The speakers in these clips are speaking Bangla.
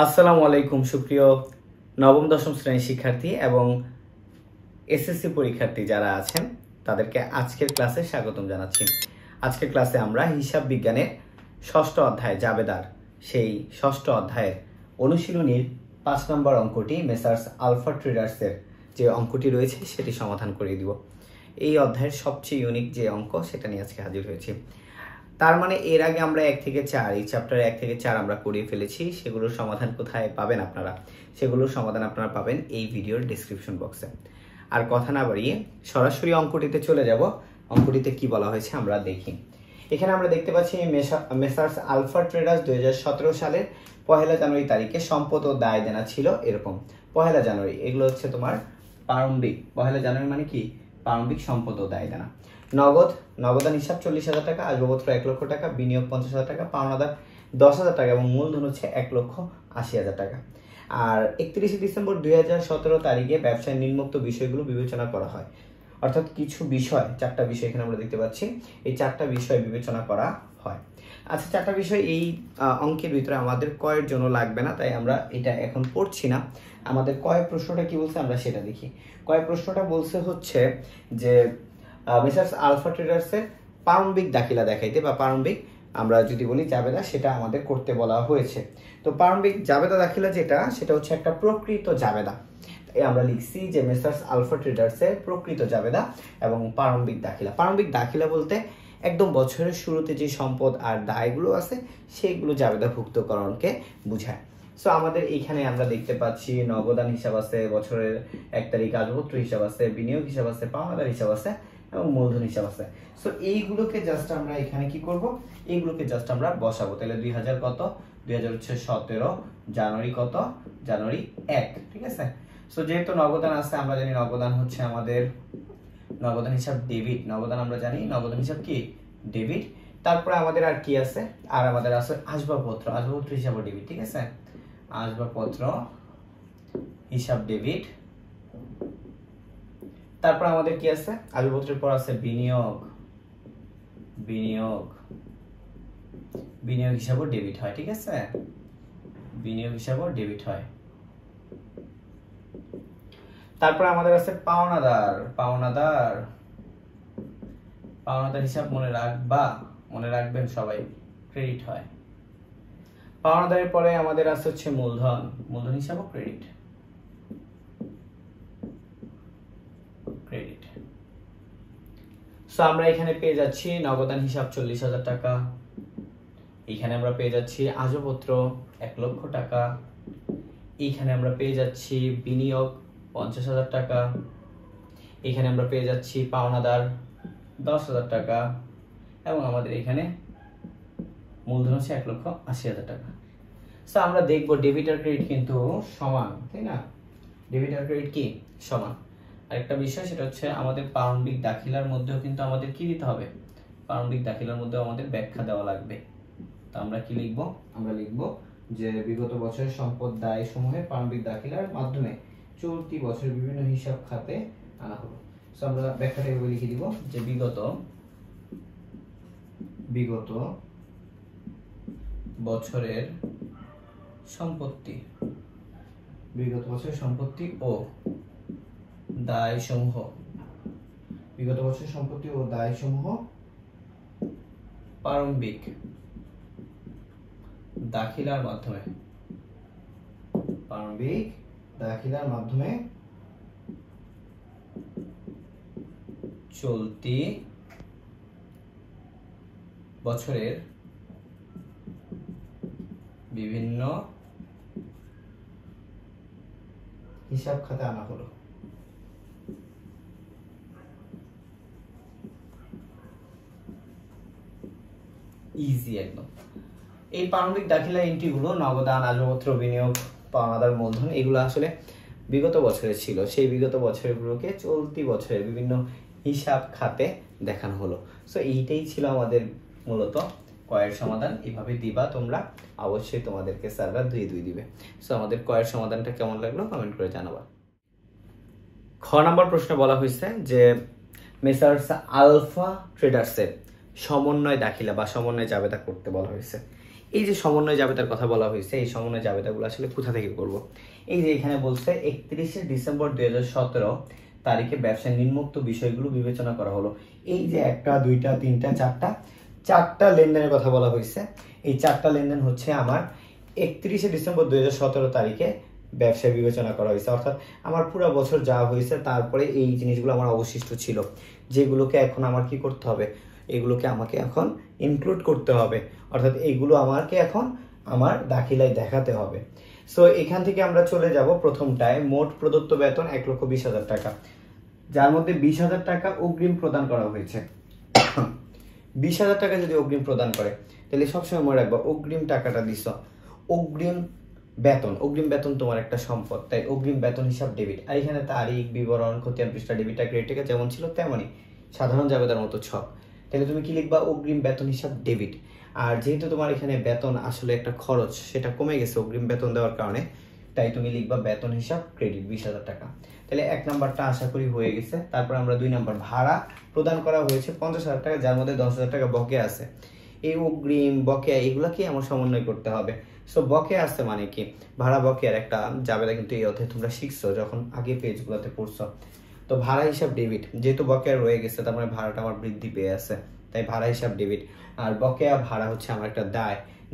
আসসালামু আলাইকুম সুপ্রিয় নবম দশম শ্রেণীর শিক্ষার্থী এবং এসএসসি পরীক্ষার্থী যারা আছেন তাদেরকে আজকের ক্লাসে স্বাগতম জানাচ্ছি। আজকের ক্লাসে আমরা হিসাব বিজ্ঞানের ষষ্ঠ অধ্যায় জাবেদার সেই ষষ্ঠ অধ্যায়ের অনুশীলনীর 5 নম্বর অঙ্কটি মেসার্স আলফা ট্রেডার্সের যে অঙ্কটি রয়েছে সেটি সমাধান করে দিব। এই অধ্যায়ের সবচেয়ে ইউনিক যে অঙ্ক সেটা নিয়ে আজকে হাজির হয়েছি। তার মানে এর আগে আমরা 1 থেকে 4 এই চ্যাপ্টারে 1 থেকে 4 আমরা করিয়ে ফেলেছি। সেগুলোর সমাধান কোথায় পাবেন আপনারা? সেগুলোর সমাধান আপনারা পাবেন এই ভিডিওর ডেসক্রিপশন বক্সে। আর কথা না বাড়িয়ে সরাসরি অঙ্কটিতে চলে যাব। অঙ্কটিতে কি বলা হয়েছে আমরা দেখি। এখানে আমরা দেখতে পাচ্ছি মেসার্স আলফা ট্রেডার্স 2017 সালের 1 জানুয়ারি তারিখে সম্পদ ও দায় দেনা ছিল এরকম। 1 জানুয়ারি এগুলো হচ্ছে তোমার প্রারম্ভিক। 1 জানুয়ারি মানে কি? প্রারম্ভিক সম্পদ ও দায় দেনা। নগদান হিসাব 40,000 টাকা, আসবাবপত্র 1 লক্ষ টাকা, বিনিয়োগ 50,000 টাকা, পাওনাদার 10,000 টাকা এবং মূলধন হচ্ছে 1,80,000 টাকা। আর 31 ডিসেম্বর 2017 তারিখে ব্যবসায় নিম্নোক্ত বিষয়গুলো বিবেচনা করা হয়। অর্থাৎ কিছু বিষয়, 4টা বিষয় এখানে আমরা দেখতে পাচ্ছি, এই 4টা বিষয় বিবেচনা করা হয়। আচ্ছা, 4টা বিষয় এই অঙ্কের ভিতরে আমাদের কয়ের জন্য লাগবে না, তাই আমরা এটা এখন পড়ছি না। আমাদের কয় প্রশ্নটা কি বলছে আমরা সেটা দেখি। কয় প্রশ্নটা বলছে হচ্ছে যে মেসার্স আলফা ট্রেডার্সের প্রারম্ভিক দাখিলা দেখাইতে বা প্রারম্ভিক আমরা যদি বলি জাবেদা, সেটা আমাদের করতে বলা হয়েছে। তো প্রারম্ভিক জাবেদা দাখিলা সেটা হচ্ছে একটা প্রকৃত জাবেদা। আমরা লিখছি যে মেসার্স আলফা ট্রেডার্সের প্রকৃত জাবেদা এবং প্রারম্ভিক দাখিলা। প্রারম্ভিক দাখিলা বলতে একদম বছরের শুরুতে যে সম্পদ আর দায়গুলো আছে সেইগুলো জাবেদাভুক্তকরণকে বোঝায়। সো আমাদের এইখানে আমরা দেখতে পাচ্ছি নগদান হিসাব আছে, বছরের 1 তারিখ আসবাবপত্র হিসাব আছে, বিনিয়োগ হিসাব আছে, পাওনাদার হিসাব আছে এবং মূলধন হিসাব আছে। সো এইগুলোকে জাস্ট আমরা এখানে কি করব? এইগুলোকে জাস্ট আমরা বসাবো। তাহলে 2000 কত? 2000 হচ্ছে 17, জানুয়ারি কত? জানুয়ারি 1, ঠিক আছে। সো যেহেতু নগদান আছে, আমরা জানি নগদান হচ্ছে আমাদের নগদান হিসাব ডেবিট। নগদান আমরা জানি নগদান হিসাব কি? ডেবিট। তারপরে আমাদের আর কি আছে? আর আমাদের আছে আসবাবপত্র। আসবাবপত্র হিসাবও ডেবিট, ঠিক আছে। আসবাবপত্র হিসাব ডেবিট। তারপর আমাদের কি আছে? আসবাবপত্রের পর আছে বিনিয়োগ। বিনিয়োগ হিসাবও ডেবিট হয়, ঠিক আছে। বিনিয়োগ হিসাবও ডেবিট হয়। তারপর আমাদের আছে পাওনাদার হিসাব মনে রাখবেন সবাই, ক্রেডিট হয়। পাওনাদারের পরে আমাদের আছে হচ্ছে মূলধন হিসাবও ক্রেডিট। সো আমরা এখানে পেয়ে যাচ্ছি নগদান হিসাব 40,000 টাকা, এখানে আমরা পেয়ে যাচ্ছি আসবাবপত্র 1 লক্ষ টাকা, এখানে আমরা পেয়ে যাচ্ছি বিনিয়োগ 50,000 টাকা, এখানে আমরা পেয়ে যাচ্ছি পাওনাদার 10,000 টাকা এবং আমাদের এখানে মূলধন হচ্ছে 1,80,000 টাকা। সো আমরা দেখবো ডেবিট আর ক্রেডিট কিন্তু সমান, তাই না? ডেবিট আর ক্রেডিট কি সমান। আরেকটা বিষয় সেটা হচ্ছে আমাদের প্রারম্ভিক দাখিলার মধ্যেও কিন্তু আমাদের কি দিতে হবে? প্রারম্ভিক দাখিলার মধ্যেও আমাদের ব্যাখ্যা দেওয়া লাগবে। তো আমরা কি লিখবো? আমরা লিখবো যে বিগত বছরের সম্পদ দায় সমূহে প্রারম্ভিক দাখিলার মাধ্যমে চলতি বছরের বিভিন্ন হিসাব খাতে আনা হলো। সো আমরা ব্যাখ্যাটা এভাবে লিখে দিব যে বিগত বছরের সম্পত্তি ও দায় সমূহ প্রারম্ভিক দাখিলার মাধ্যমে চলতি বছরের বিভিন্ন হিসাব খাতে আনা হলো। ইজি একদম। এই প্রারম্ভিক দাখিলা এন্ট্রিগুলো নগদান, আসবাবপত্র, বিনিয়োগ, পাওনাদার, মূলধন এগুলো আসলে বিগত বছরে ছিল। সেই বিগত বছরগুলোকে চলতি বছরের বিভিন্ন হিসাব খাতে দেখানো হলো। সো এইটাই ছিল আমাদের মূলত কয়ের সমাধান। এইভাবে দিবা তোমরা, অবশ্যই তোমাদেরকে স্যাররা 2 দিবে। সো আমাদের কয়ের সমাধানটা কেমন লাগলো কমেন্ট করে জানাবা। খ নম্বর প্রশ্নে বলা হয়েছে যে মেসার্স আলফা ট্রেডার্সের সমন্বয় দাখিলা বা সমন্বয় জাবেদা করতে বলা হয়েছে। এই যে সমন্বয় জাবেদার কথা বলা হয়েছে, এই সমন্বয় জাবেদাগুলো আসলে কোথা থেকে করব? এই যে এখানে বলছে 31শে ডিসেম্বর 2017 তারিখে ব্যবসায় নিম্নোক্ত বিষয়গুলো বিবেচনা করা হলো। এই যে একটা, দুইটা, তিনটা, চারটা লেনদেনের কথা বলা হয়েছে। এই চারটা লেনদেন হচ্ছে আমার 31শে ডিসেম্বর 2017 তারিখে ব্যবসায় বিবেচনা করা হয়েছে। অর্থাৎ আমার পুরো বছর যা হয়েছে তারপরে এই জিনিসগুলো আমার অবশিষ্ট ছিল, যেগুলোকে এখন আমার কি করতে হবে, এগুলোকে আমাকে এখন ইনক্লুড করতে হবে। অর্থাৎ এইগুলো আমাকে এখন আমার দাখিলায় দেখাতে হবে। সো এখান থেকে আমরা চলে যাব প্রথমটায়, মোট প্রদত্ত বেতন 1,20,000 টাকা, যার মধ্যে 20,000 টাকা অগ্রিম প্রদান করা হয়েছে। 20,000 টাকা যদি অগ্রিম প্রদান করে, তাহলে সবসময় মনে রাখবা অগ্রিম টাকাটা দিছ, অগ্রিম বেতন তোমার একটা সম্পদ, তাই অগ্রিম বেতন হিসাব ডেবিট। আর এখানে তারিখ, বিবরণ, খতিয়ান পৃষ্ঠা, ডেবিট আর ক্রেডিট টাকা যেমন ছিল তেমনই সাধারণ জাবেদার মতো ছক। তাহলে তুমি কি লিখবা? অগ্রিম বেতন হিসাব ডেবিট। আর যেহেতু তোমার এখানে বেতন আসলে একটা খরচ, সেটা কমে গেছে অগ্রিম বেতন দেওয়ার কারণে, তাই তুমি লিখবা বেতন হিসাব ক্রেডিট 20,000 টাকা। তাহলে 1 নাম্বারটা আশা করি হয়ে গেছে। তারপর আমরা 2 নাম্বার, ভাড়া প্রদান করা হয়েছে 50,000 টাকা, যার মধ্যে 10,000 টাকা বকেয়া আছে। এই অগ্রিম, বকেয়া এগুলাকে আমার সমন্বয় করতে হবে। সো বকেয়া আছে মানে কি, ভাড়া বকেয়ার একটা জাবেদা কিন্তু এই অধ্যায়ে তোমরা শিখছো যখন আগে পেজগুলোতে পড়ছো। তো ভাড়া হিসাব ডেবিট, যেহেতু বকেয়া রয়ে গেছে তার মানে ভাড়াটা আমার বৃদ্ধি পেয়ে আছে, তাই ভাড়া হিসাব ডেবিট। আর বকেয়া ভাড়া হচ্ছে আমার একটা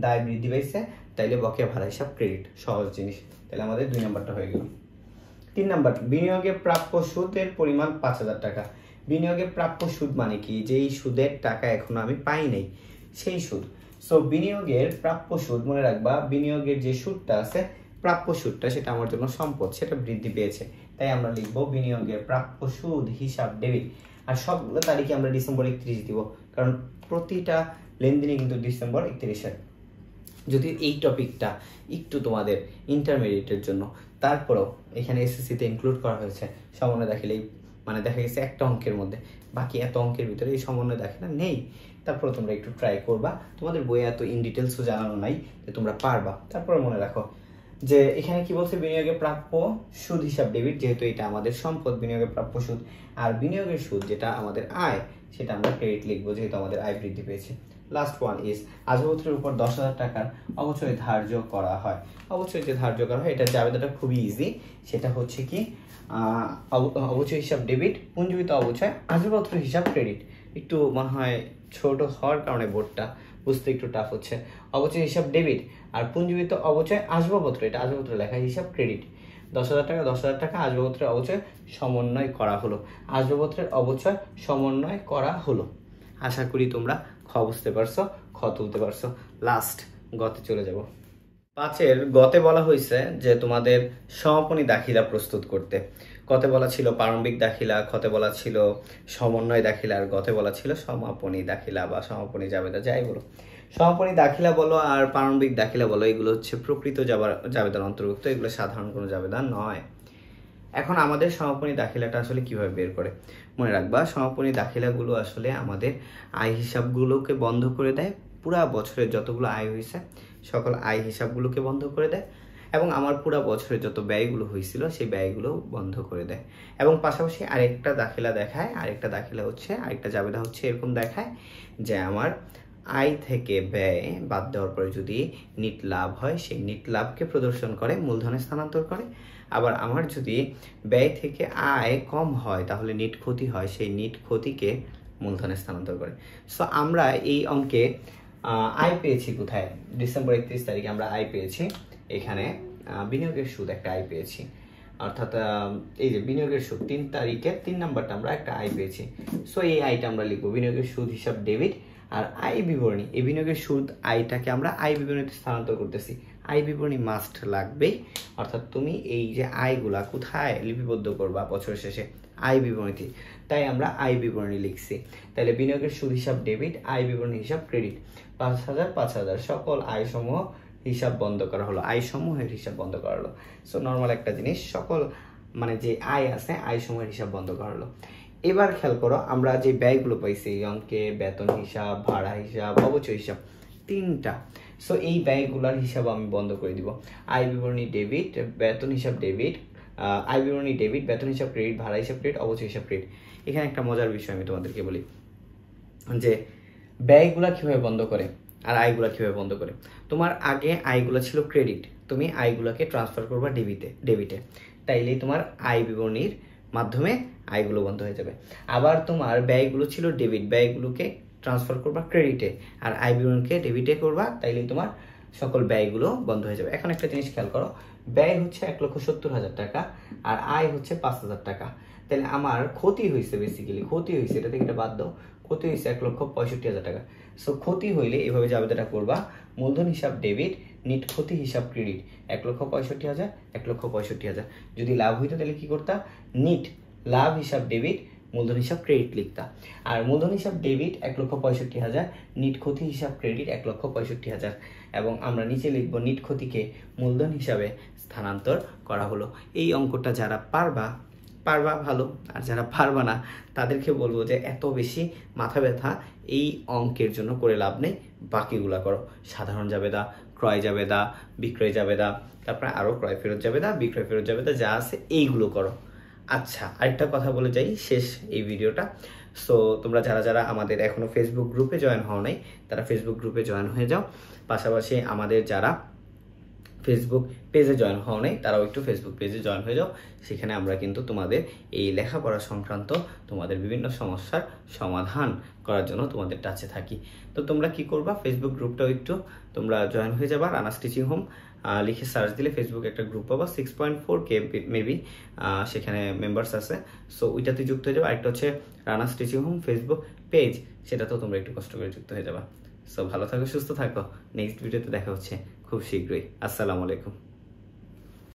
দায় বৃদ্ধি পেয়েছে, তাইলে বকেয়া ভাড়া হিসাব ক্রেডিট। সহজ জিনিস। তাহলে আমাদের 2 নাম্বারটা হয়ে গেল। 3 নাম্বার, বিনিয়োগে প্রাপ্য সুদের পরিমাণ 5,000 টাকা। বিনিয়োগে প্রাপ্য সুদ মানে কি, যেই সুদের টাকা এখনো আমি পাই নাই সেই সুদ। সো বিনিয়োগের প্রাপ্য সুদ, মনে রাখবা বিনিয়োগের যে সুদটা আছে, প্রাপ্য সুদটা, সেটা আমার জন্য সম্পদ, সেটা বৃদ্ধি পেয়েছে, তাই আমরা লিখবো বিনিয়োগের প্রাপ্য সুদ হিসাব ডেবিট। আর সবগুলো তারিখে আমরা ডিসেম্বর 31 দিব, কারণ প্রতিটা লেনদেনে কিন্তু ডিসেম্বর 31-এর। যদি এই টপিকটা একটু তোমাদের ইন্টারমিডিয়েটের জন্য, তারপরেও এখানে এসএসসিতে ইনক্লুড করা হয়েছে সমন্বয় দাখিলেই, মানে দেখা গেছে একটা অঙ্কের মধ্যে, বাকি এত অঙ্কের ভিতরে এই সমন্বয় দাখিলা নেই। তারপরে তোমরা একটু ট্রাই করবা, তোমাদের বইয়ে এত ইন ডিটেলসও জানানো নাই যে তোমরা পারবা। তারপরে মনে রাখো যে এখানে কি বলছে, বিনিয়োগের প্রাপ্য সুদ হিসাব ডেবিট, যেহেতু এটা আমাদের সম্পদ বিনিয়োগের প্রাপ্য সুদ, আর বিনিয়োগের সুদ যেটা আমাদের আয়, সেটা আমরা ক্রেডিট লিখবো, যেহেতু আমাদের আয় বৃদ্ধি পেয়েছে। লাস্ট ওয়ান ইজ, আসবাবপত্রের উপর 10,000 টাকার অবচয় ধার্য করা হয়। অবচয় যে ধার্য করা হয়, এটা জাবেদাটা খুবই ইজি। সেটা হচ্ছে কি, অবচয় হিসাব ডেবিট, পুঞ্জীবিত অবচয় আসবাবপত্র হিসাব ক্রেডিট। একটু মনে হয় ছোট হওয়ার কারণে বোর্ডটা বুঝতে একটু টাফ হচ্ছে। অবচয় হিসাব ডেবিট আর পুঞ্জীবিত অবচয় আসবাবপত্র, এটা আসবাবপত্র লেখা হিসাব ক্রেডিট। 10,000 টাকা 10,000 টাকা আসবাবপত্রের অবচয় সমন্বয় করা হলো, আসবাবপত্রের অবচয় সমন্বয় করা হলো। আশা করি তোমরা খ বুঝতে পারছো, খ তুলতে পারছো। লাস্ট গতে চলে যাব। 5-এর গতে বলা হয়েছে যে তোমাদের সমাপনী দাখিলা প্রস্তুত করতে। কতে বলা ছিল প্রারম্ভিক দাখিলা, খতে বলা ছিল সমন্বয় দাখিলা, আর গতে বলা ছিল সমাপনী দাখিলা বা সমাপনী জাবেদা, যাই বলো। সমাপনী দাখিলা বলো আর প্রারম্ভিক দাখিলা বলো, এগুলো হচ্ছে প্রকৃত জাবেদার অন্তর্ভুক্ত, এগুলো সাধারণ কোনো জাবেদা নয়। এখন আমাদের সমাপনী দাখিলাটা আসলে কিভাবে বের করে, মনে রাখবা সমাপনী দাখিলাগুলো আসলে আমাদের আয় হিসাবগুলোকে বন্ধ করে দেয়, পুরা বছরের যতগুলো আয় হয়েছে সকল আয় হিসাবগুলোকে বন্ধ করে দেয়, এবং আমার পুরা বছরের যত ব্যয়গুলো হয়েছিল সেই ব্যয়গুলো বন্ধ করে দেয়। এবং পাশাপাশি আরেকটা দাখিলা দেখায়, আরেকটা জাবেদা হচ্ছে এরকম দেখায় যে আমার আয় থেকে ব্যয় বাদ দেওয়ার পরে যদি নিট লাভ হয়, সেই নিট লাভকে প্রদর্শন করে, মূলধনে স্থানান্তর করে। আবার আমার যদি ব্যয় থেকে আয় কম হয় তাহলে নিট ক্ষতি হয়, সেই নিট ক্ষতিকে মূলধনে স্থানান্তর করে। সো আমরা এই অঙ্কে আয় পেয়েছি কোথায়, ডিসেম্বর 31 তারিখে আমরা আয় পেয়েছি এখানে বিনিয়োগের সুদ একটা আয় পেয়েছি, অর্থাৎ এই যে বিনিয়োগের সুদ 3 তারিখে 3 নাম্বারটা আমরা একটা আয় পেয়েছি। সো এই আয়টা আমরা লিখবো বিনিয়োগের সুদ হিসাব ডেবিট। আর আয় বিবরণী, এই বিনিয়োগের সুদ আয়টাকে আমরা আয় বিবরণীতে স্থানান্তর করতেছি, আয় বিবরণী মাস্ট লাগবেই। অর্থাৎ তুমি এই যে আয়গুলা কোথায় লিপিবদ্ধ করবা বছর শেষে, আয় বিবরণীতে, তাই আমরা আয় বিবরণী লিখছি। তাহলে বিনিয়োগের সুদ হিসাব ডেবিট, আয় বিবরণী হিসাব ক্রেডিট। 5,000 সকল আয় সমূহ হিসাব বন্ধ করা হলো, আয় সমূহের হিসাব বন্ধ করা হলো। সো নর্মাল একটা জিনিস, সকল মানে যে আয় আছে আয় সমূহের হিসাব বন্ধ করা হলো। এবার খেয়াল করো, আমরা যে ব্যয়গুলো পাইছি এই অঙ্কে, বেতন হিসাব, ভাড়া হিসাব, অবচয় হিসাব, 3টা। সো এই ব্যয়গুলোর হিসাব আমি বন্ধ করে দিব। আয় বিবরণী ডেবিট, বেতন হিসাব ডেবিট, আয় বিবরণী ডেবিট, বেতন হিসাব ক্রেডিট, ভাড়া হিসাব ক্রেডিট, অবচয় হিসাব ক্রেডিট। এখানে একটা মজার বিষয় আমি তোমাদেরকে বলি যে ব্যয়গুলা কিভাবে বন্ধ করে। আর আয়গুলো কিভাবে বন্ধ করে। তোমার আগে আয়গুলো ছিল ক্রেডিট, তুমি আয়গুলোকে ট্রান্সফার করবা ডেবিটে, তাইলেই তোমার আয় বিবরণীর মাধ্যমে আয়গুলো বন্ধ হয়ে যাবে। আবার তোমার ব্যয়গুলো ছিল ডেবিট, ব্যয়গুলোকে ট্রান্সফার করবা ক্রেডিটে, আর আয় বিবরণীকে ডেবিটে করবা, তাইলেই তোমার সকল ব্যয়গুলো বন্ধ হয়ে যাবে। এখন একটা জিনিস খেয়াল করো, ব্যয় হচ্ছে 1,70,000 টাকা আর আয় হচ্ছে 5,000 টাকা। তাহলে আমার ক্ষতি হয়েছে, বেসিক্যালি ক্ষতি হয়েছে, এটা থেকে এটা বাদ দাও, ক্ষতি হয়েছে 1,65,000 টাকা। সো ক্ষতি হইলে এভাবে জাবেদাটা করবা, মূলধন হিসাব ডেবিট, নিট ক্ষতি হিসাব ক্রেডিট, 1,65,000, 1,65,000। যদি লাভ হইতো তাহলে কি করতা, নিট লাভ হিসাব ডেবিট, মূলধন হিসাব ক্রেডিট লিখতা। আর মূলধন হিসাব ডেবিট 1,65,000, নিট ক্ষতি হিসাব ক্রেডিট 1,65,000, এবং আমরা নিচে লিখবো নিট ক্ষতিকে মূলধন হিসাবে স্থানান্তর করা হলো। এই অঙ্কটা যারা পারবা ভালো, আর যারা পারবা না তাদেরকে বলবো যে এত বেশি মাথা ব্যথা এই অঙ্কের জন্য করে লাভ নেই, বাকিগুলা করো। সাধারণ জাবেদা, ক্রয় জাবেদা, বিক্রয় জাবেদা, তারপরে আরও ক্রয় ফেরত জাবেদা, বিক্রয় ফেরত জাবেদা যা আছে এইগুলো করো। আচ্ছা, আরেকটা কথা বলে যাই শেষ এই ভিডিওটা। সো তোমরা যারা আমাদের এখনো ফেসবুক গ্রুপে জয়েন হও নাই, তারা ফেসবুক গ্রুপে জয়েন হয়ে যাও। পাশাপাশি আমাদের যারা ফেসবুক পেজে জয়েন হও নাই, তারাও একটু ফেসবুক পেজে জয়েন হয়ে যাও। সেখানে আমরা কিন্তু তোমাদের এই লেখাপড়া সংক্রান্ত তোমাদের বিভিন্ন সমস্যার সমাধান করার জন্য তোমাদের টাচে থাকি। তো তোমরা কি করবা, ফেসবুক গ্রুপটাও একটু তোমরা জয়েন হয়ে যাবা। রানা স্টিচিং হোম লিখে সার্চ দিলে ফেসবুক একটা গ্রুপ পাবা, 6.4K মেবি সেখানে মেম্বার্স আছে। সো ওইটাতে যুক্ত হয়ে যাবা। আরেকটা হচ্ছে Rana stitching home Facebook page, সেটাতেও তোমরা একটু কষ্ট করে যুক্ত হয়ে যাবা। সো ভালো থাকো, সুস্থ থাকো। নেক্সট ভিডিওতে দেখা হচ্ছে খুব শীঘ্রই। আসসালামু আলাইকুম।